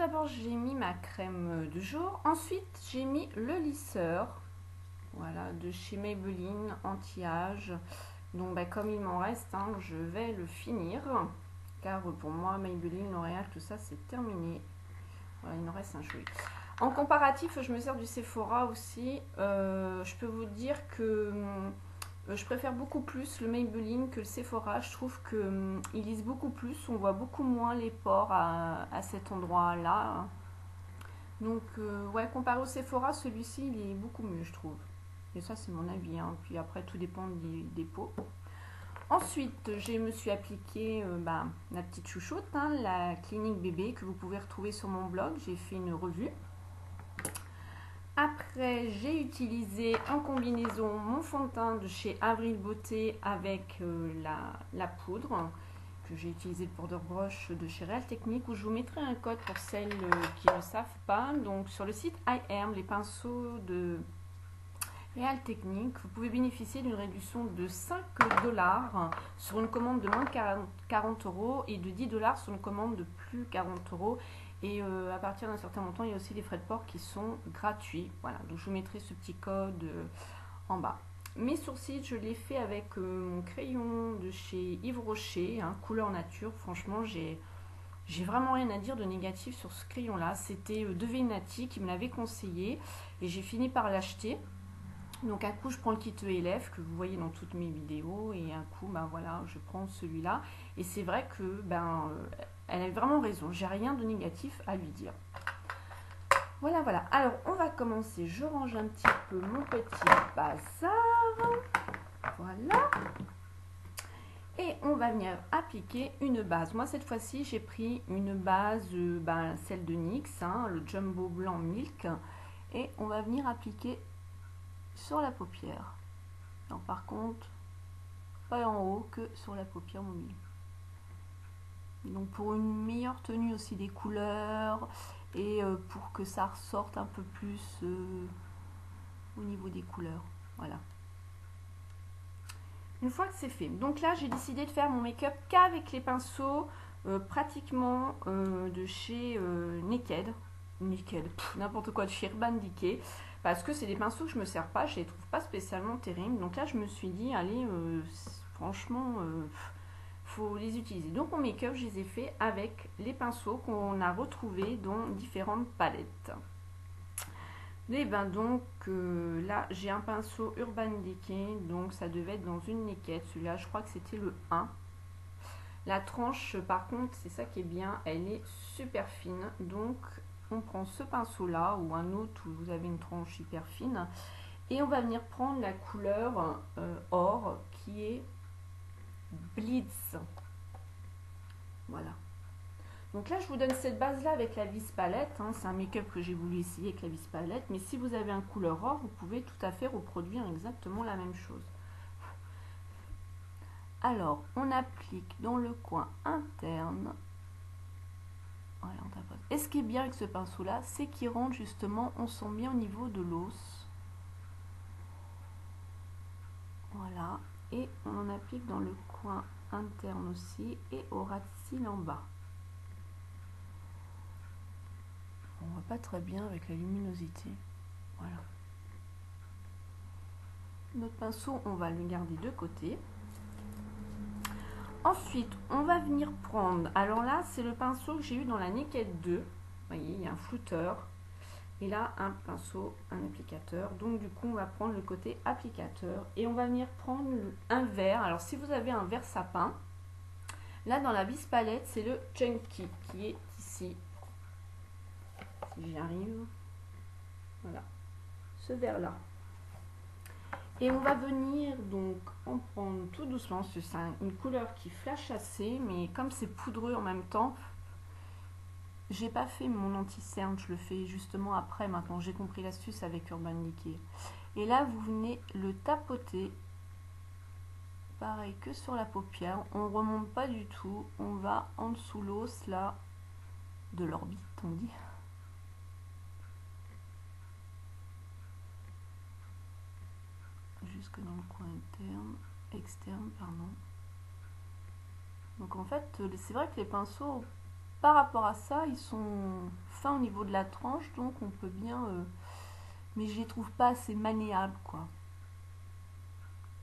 d'abord, j'ai mis ma crème de jour. Ensuite, j'ai mis le lisseur. Voilà, de chez Maybelline, anti-âge. Donc, comme il m'en reste, je vais le finir. Car pour moi, Maybelline, L'Oréal, tout ça, c'est terminé. Voilà, il en reste un joli. En comparatif, je me sers du Sephora aussi. Je peux vous dire que je préfère beaucoup plus le Maybelline que le Sephora. Je trouve qu'ils lissent beaucoup plus. On voit beaucoup moins les pores à cet endroit-là. Donc, ouais, comparé au Sephora, celui-ci, il est beaucoup mieux, je trouve. Et ça, c'est mon avis. Puis après, tout dépend des peaux. Ensuite, je me suis appliqué la petite chouchoute, la clinique bébé, que vous pouvez retrouver sur mon blog. J'ai fait une revue. Après, j'ai utilisé en combinaison mon fond de teint de chez Avril Beauté avec la poudre que j'ai utilisé le powder brush de chez Real Technique, où je vous mettrai un code pour celles qui ne savent pas. Donc sur le site iHerb, les pinceaux de Real Technique, vous pouvez bénéficier d'une réduction de 5 $ sur une commande de moins de 40 € et de 10 $ sur une commande de plus 40 €. Et à partir d'un certain montant, il y a aussi des frais de port qui sont gratuits. Voilà, donc je vous mettrai ce petit code en bas. Mes sourcils, je l'ai fait avec mon crayon de chez Yves Rocher, couleur nature. Franchement, j'ai vraiment rien à dire de négatif sur ce crayon-là. C'était Devenati qui me l'avait conseillé et j'ai fini par l'acheter. Donc un coup je prends le kit ELF que vous voyez dans toutes mes vidéos et un coup voilà, je prends celui-là et c'est vrai que elle a vraiment raison, j'ai rien de négatif à lui dire. Voilà, alors on va commencer. Je range un petit peu mon petit bazar, voilà, et on va venir appliquer une base. Moi cette fois-ci j'ai pris une base celle de NYX, le Jumbo Blanc Milk, et on va venir appliquer sur la paupière. Alors par contre, pas en haut que sur la paupière mobile. Donc pour une meilleure tenue aussi des couleurs et pour que ça ressorte un peu plus au niveau des couleurs. Voilà. Une fois que c'est fait, donc là j'ai décidé de faire mon make-up qu'avec les pinceaux pratiquement de chez Naked, n'importe quoi, de chez Urban Decay, parce que c'est des pinceaux que je me sers pas, je les trouve pas spécialement terribles. Donc là je me suis dit allez, franchement faut les utiliser. Donc mon make-up je les ai fait avec les pinceaux qu'on a retrouvés dans différentes palettes. Et donc là j'ai un pinceau Urban Decay, donc ça devait être dans une Naked. Celui-là je crois que c'était le 1. La tranche par contre, c'est ça qui est bien, elle est super fine. Donc on prend ce pinceau là ou un autre où vous avez une tranche hyper fine et on va venir prendre la couleur or qui est Blitz. Voilà. Donc là je vous donne cette base là avec la vis palette, c'est un make-up que j'ai voulu essayer avec la vis palette, mais si vous avez un couleur or, vous pouvez tout à fait reproduire exactement la même chose. Alors on applique dans le coin interne. Voilà, on tapote. Et ce qui est bien avec ce pinceau là, c'est qu'il rentre justement, on sent bien au niveau de l'os. Voilà, et on en applique dans le coin interne aussi et au ras de cils en bas. On voit pas très bien avec la luminosité. Voilà. Notre pinceau, on va le garder de côté. Ensuite, on va venir prendre, alors là, c'est le pinceau que j'ai eu dans la Naked 2. Vous voyez, il y a un flouteur. Et là, un pinceau, un applicateur. Donc, du coup, on va prendre le côté applicateur. Et on va venir prendre un vert. Alors, si vous avez un vert sapin, là, dans la vis palette, c'est le Chunky qui est ici. Si j'y arrive. Voilà. Ce vert-là. Et on va venir donc en prendre tout doucement. C'est une couleur qui flash assez, mais comme c'est poudreux en même temps, j'ai pas fait mon anti-cerne, je le fais justement après. Maintenant, j'ai compris l'astuce avec Urban Decay. Et là, vous venez le tapoter, pareil que sur la paupière. On remonte pas du tout, on va en dessous l'os là de l'orbite, on dit. Jusque dans le coin externe, pardon. Donc en fait, c'est vrai que les pinceaux par rapport à ça, ils sont fins au niveau de la tranche, donc on peut bien... mais je les trouve pas assez maniables, quoi.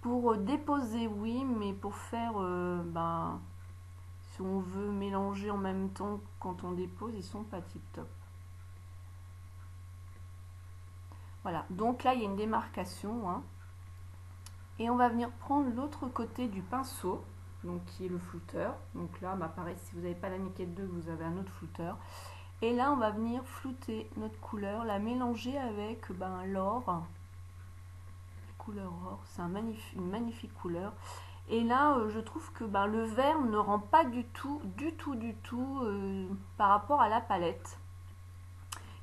Pour déposer, oui, mais pour faire... ben, si on veut mélanger en même temps quand on dépose, ils sont pas tip top. Voilà, donc là, il y a une démarcation, hein. Et on va venir prendre l'autre côté du pinceau, donc qui est le flouteur. Donc là, bah pareil, si vous n'avez pas la Miquette 2, vous avez un autre flouteur. Et là, on va venir flouter notre couleur, la mélanger avec ben, l'or. Couleur or, c'est une magnifique couleur. Et là, je trouve que ben, le vert ne rend pas du tout par rapport à la palette.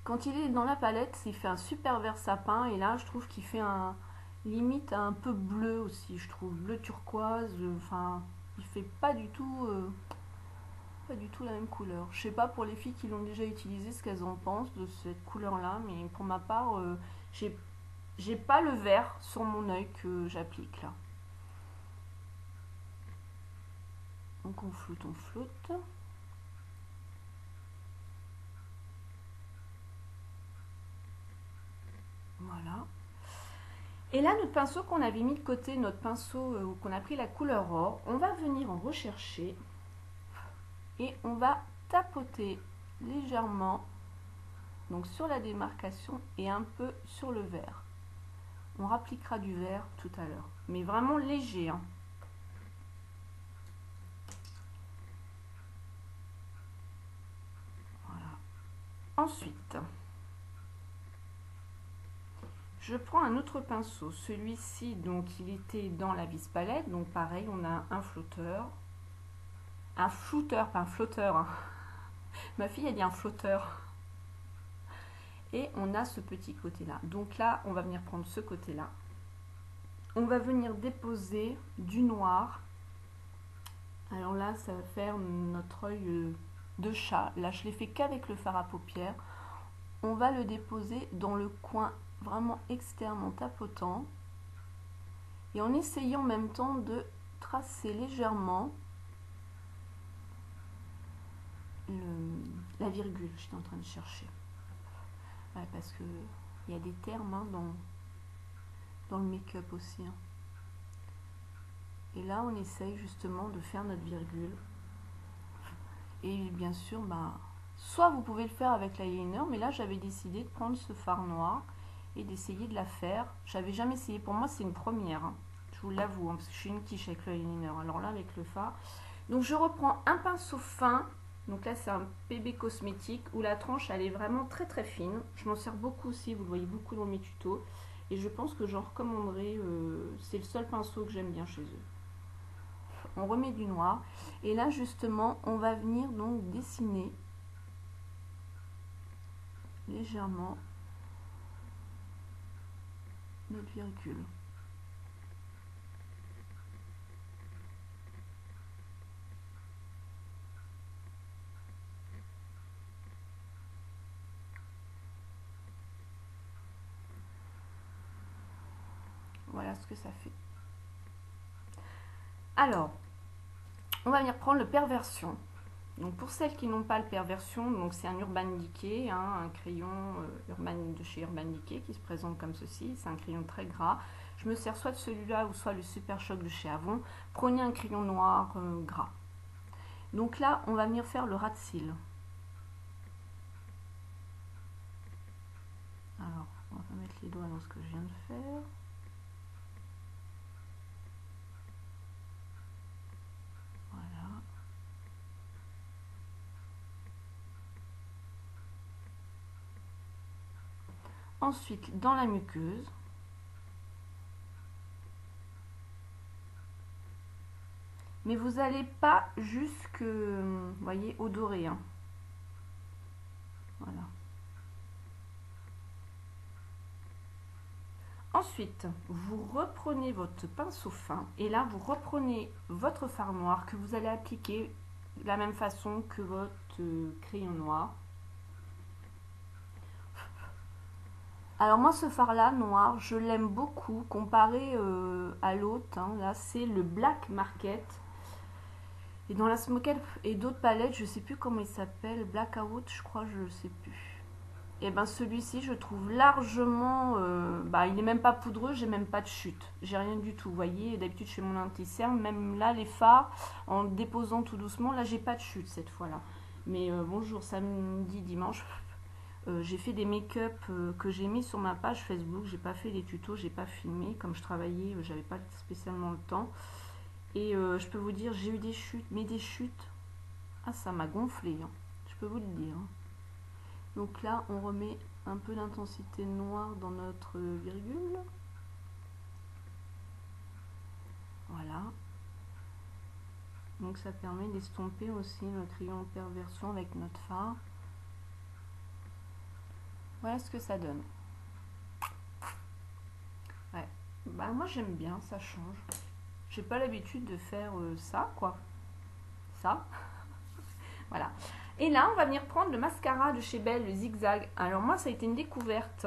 Quand il est dans la palette, il fait un super vert sapin. Et là, je trouve qu'il fait un limite un peu bleu aussi, je trouve. Bleu turquoise, enfin, il fait pas du tout la même couleur. Je sais pas pour les filles qui l'ont déjà utilisé ce qu'elles en pensent de cette couleur là, mais pour ma part, j'ai pas le vert sur mon œil que j'applique là. Donc on floute, on floute. Voilà. Et là, notre pinceau qu'on avait mis de côté, notre pinceau qu'on a pris la couleur or, on va venir en rechercher et on va tapoter légèrement, donc sur la démarcation et un peu sur le vert. On rappliquera du vert tout à l'heure, mais vraiment léger, hein. Voilà. Ensuite, je prends un autre pinceau. Celui-ci, donc, il était dans la vis palette. Donc, pareil, on a un flotteur. Un flouteur, pas un flotteur, hein. Ma fille a dit un flotteur. Et on a ce petit côté-là. Donc là, on va venir prendre ce côté-là. On va venir déposer du noir. Alors là, ça va faire notre œil de chat. Là, je l'ai fait qu'avec le fard à paupières. On va le déposer dans le coin vraiment externe en tapotant. Et en essayant en même temps de tracer légèrement la virgule. J'étais en train de chercher. Ouais, parce que il y a des termes hein, dans le make-up aussi. Hein. Et là, on essaye justement de faire notre virgule. Et bien sûr, bah, soit vous pouvez le faire avec l'eyeliner, mais là, j'avais décidé de prendre ce fard noir et d'essayer de la faire. J'avais jamais essayé. Pour moi, c'est une première. Hein. Je vous l'avoue, hein, parce que je suis une quiche avec l'eyeliner. Alors là, avec le fard. Donc, je reprends un pinceau fin. Donc là, c'est un PB cosmétique où la tranche, elle est vraiment très très fine. Je m'en sers beaucoup aussi, vous le voyez beaucoup dans mes tutos. Et je pense que j'en recommanderais. C'est le seul pinceau que j'aime bien chez eux. On remet du noir. Et là, justement, on va venir donc dessiner légèrement notre virgule. Voilà ce que ça fait. Alors, on va venir prendre le Perversion. Donc pour celles qui n'ont pas le Perversion, donc c'est un Urban Decay, hein, un crayon de chez Urban Decay qui se présente comme ceci. C'est un crayon très gras. Je me sers soit de celui-là ou soit le Super Choc de chez Avon. Prenez un crayon noir gras. Donc là, on va venir faire le ras de cils. Alors, on va mettre les doigts dans ce que je viens de faire. Voilà. Ensuite, dans la muqueuse, mais vous n'allez pas jusque, vous voyez, au doré. Hein. Voilà. Ensuite, vous reprenez votre pinceau fin et là, vous reprenez votre fard noir que vous allez appliquer de la même façon que votre crayon noir. Alors moi, ce fard-là, noir, je l'aime beaucoup comparé à l'autre. Hein, là, c'est le Black Market. Et dans la Smokel et d'autres palettes, je sais plus comment il s'appelle, Blackout, je crois, je sais plus. Et ben celui-ci, je trouve largement, il est même pas poudreux, j'ai même pas de chute, j'ai rien du tout. Vous voyez, d'habitude je fais mon anti-cerne, même là les fards, en déposant tout doucement, là j'ai pas de chute cette fois-là. Mais bonjour, samedi, dimanche, j'ai fait des make-up que j'ai mis sur ma page Facebook. J'ai pas fait les tutos, j'ai pas filmé. Comme je travaillais, j'avais pas spécialement le temps. Et je peux vous dire, j'ai eu des chutes, mais des chutes. Ah, ça m'a gonflé, hein. Je peux vous le dire. Hein. Donc là, on remet un peu d'intensité noire dans notre virgule. Voilà. Donc ça permet d'estomper aussi notre rayon en perversion avec notre fard. Voilà ce que ça donne. Ouais. Bah moi j'aime bien, ça change. J'ai pas l'habitude de faire ça, quoi. Ça. Voilà. Et là, on va venir prendre le mascara de chez Belle, le Zigzag. Alors moi, ça a été une découverte.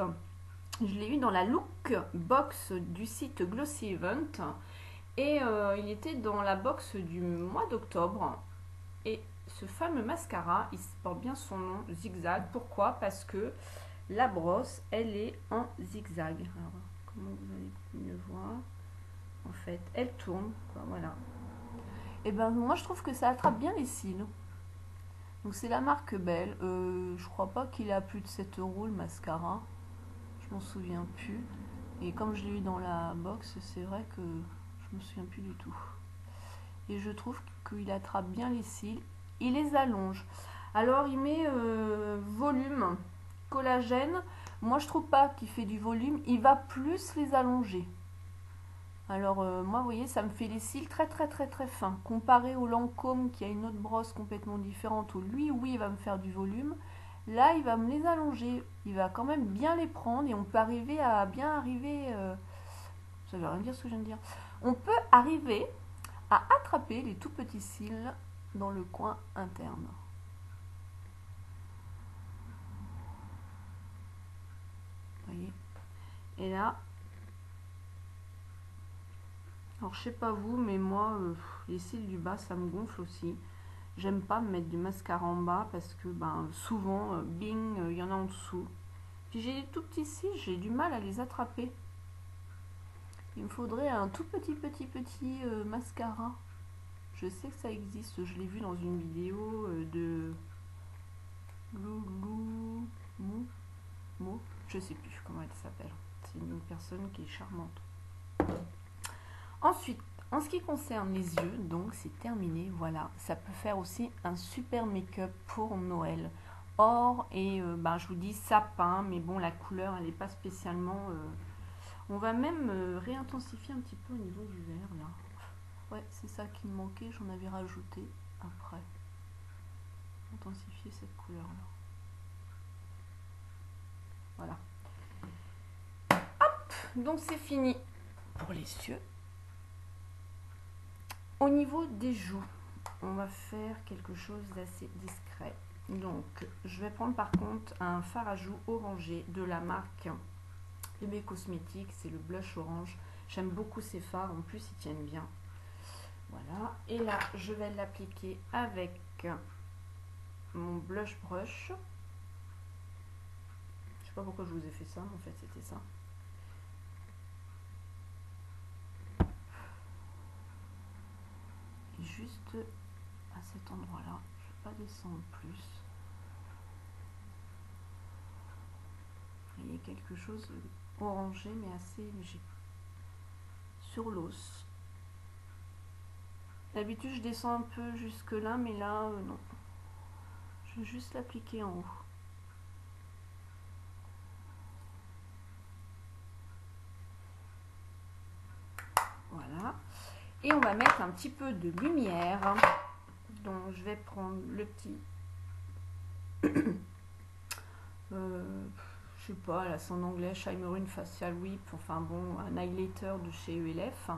Je l'ai eu dans la look box du site Glossy Event. Et il était dans la box du mois d'octobre. Et ce fameux mascara, il porte bien son nom, Zigzag. Pourquoi? Parce que la brosse, elle est en zigzag. Alors, comment vous allez mieux voir? En fait, elle tourne, quoi, voilà. Et ben moi, je trouve que ça attrape bien les cils. Donc c'est la marque Belle. Je crois pas qu'il a plus de 7 € le mascara. Je m'en souviens plus. Et comme je l'ai eu dans la box, c'est vrai que je me souviens plus du tout. Et je trouve qu'il attrape bien les cils. Il les allonge. Alors il met volume, collagène. Moi je trouve pas qu'il fait du volume. Il va plus les allonger. Alors moi vous voyez ça me fait les cils très fins. Comparé au Lancôme qui a une autre brosse complètement différente où lui oui il va me faire du volume. Là il va me les allonger. Il va quand même bien les prendre et on peut arriver à bien arriver... ça veut rien dire ce que je viens de dire. On peut arriver à attraper les tout petits cils dans le coin interne. Vous voyez. Et là... Alors je sais pas vous, mais moi, les cils du bas, ça me gonfle aussi. J'aime pas me mettre du mascara en bas parce que souvent, bing, il y en a en dessous. Puis j'ai des tout petits cils, j'ai du mal à les attraper. Il me faudrait un tout petit mascara. Je sais que ça existe, je l'ai vu dans une vidéo de Loulou Mo, je sais plus comment elle s'appelle. C'est une personne qui est charmante. Ensuite, en ce qui concerne les yeux, donc c'est terminé, voilà. Ça peut faire aussi un super make-up pour Noël. Or, et je vous dis sapin, mais bon, la couleur, elle n'est pas spécialement... On va même réintensifier un petit peu au niveau du vert, là. Ouais, c'est ça qui me manquait, j'en avais rajouté après. Intensifier cette couleur-là. Voilà. Hop, donc c'est fini pour les yeux. Au niveau des joues, on va faire quelque chose d'assez discret. Donc, je vais prendre par contre un fard à joues orangé de la marque Bébé Cosmétiques. C'est le blush orange. J'aime beaucoup ces fards. En plus, ils tiennent bien. Voilà. Et là, je vais l'appliquer avec mon blush brush. Je sais pas pourquoi je vous ai fait ça. En fait, c'était ça. Et juste à cet endroit-là, je ne vais pas descendre plus. Il y a quelque chose orangé mais assez léger. Sur l'os. D'habitude, je descends un peu jusque là, mais là, non. Je vais juste l'appliquer en haut. Voilà. Et on va mettre un petit peu de lumière. Donc, je vais prendre le petit... je sais pas, là c'est en anglais, Shimmering Facial Whip, enfin bon, un highlighter de chez ELF,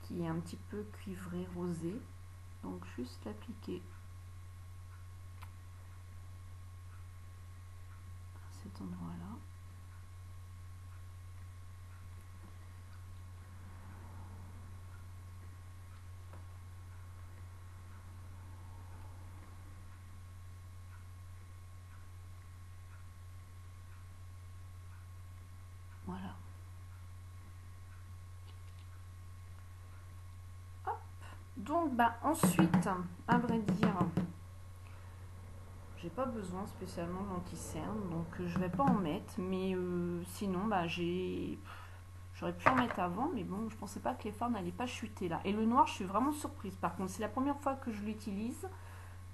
qui est un petit peu cuivré rosé. Donc juste l'appliquer à cet endroit-là. Donc bah ensuite, à vrai dire, j'ai pas besoin spécialement d'anti-cerne, donc je vais pas en mettre, mais sinon bah j'aurais pu en mettre avant, mais bon, je pensais pas que les fards n'allaient pas chuter là. Et le noir, je suis vraiment surprise. Par contre, c'est la première fois que je l'utilise,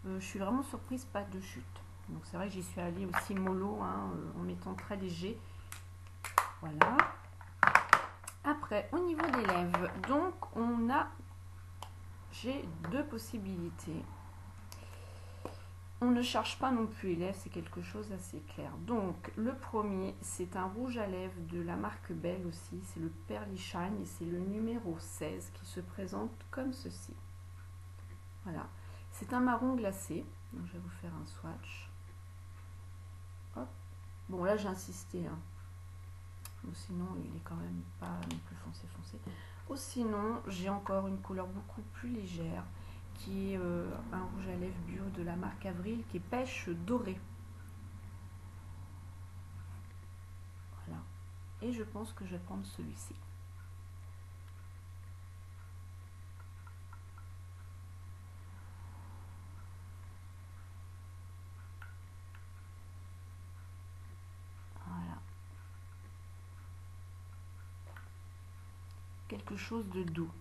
je suis vraiment surprise, pas de chute. Donc c'est vrai que j'y suis allée aussi mollo, hein, en mettant très léger. Voilà. Après, au niveau des lèvres, donc j'ai deux possibilités. On ne charge pas non plus les lèvres, c'est quelque chose d'assez clair. Donc, le premier, c'est un rouge à lèvres de la marque Belle aussi. C'est le Pearly Shine et c'est le numéro 16 qui se présente comme ceci. Voilà. C'est un marron glacé. Donc, je vais vous faire un swatch. Hop. Bon, là, j'ai insisté. Hein. Ou sinon, il est quand même pas non plus foncé. Ou sinon, j'ai encore une couleur beaucoup plus légère, qui est un rouge à lèvres bio de la marque Avril, qui est pêche dorée. Voilà. Et je pense que je vais prendre celui-ci. Voilà. Quelque chose de doux.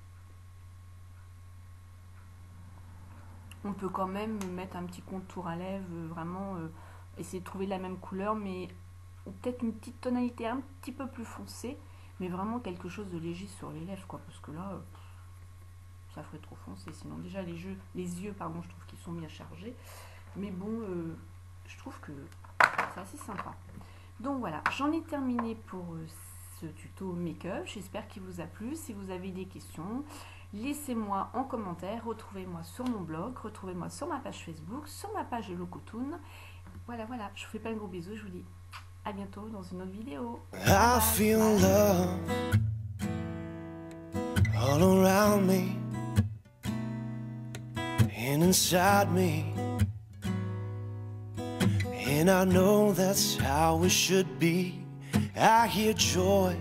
On peut quand même mettre un petit contour à lèvres, vraiment essayer de trouver la même couleur, mais peut-être une petite tonalité un petit peu plus foncée, mais vraiment quelque chose de léger sur les lèvres, quoi, parce que là, ça ferait trop foncé. Sinon, déjà, les yeux, pardon, je trouve qu'ils sont bien chargés, mais bon, je trouve que c'est assez sympa. Donc voilà, j'en ai terminé pour ce tuto make-up. J'espère qu'il vous a plu. Si vous avez des questions, laissez-moi en commentaire. Retrouvez-moi sur mon blog, retrouvez-moi sur ma page Facebook, sur ma page Hello Cotoon. Voilà, je vous fais plein de gros bisous. Je vous dis à bientôt dans une autre vidéo. I feel love all around me and inside me, and I know that's how it should be. I hear joy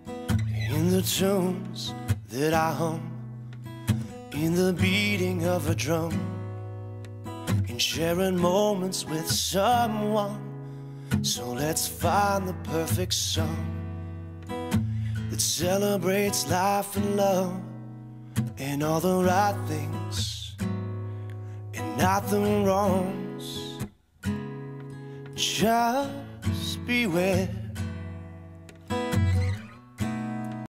in the tunes that I hum, in the beating of a drum, in sharing moments with someone. So let's find the perfect song that celebrates life and love and all the right things and not the wrongs. Just be with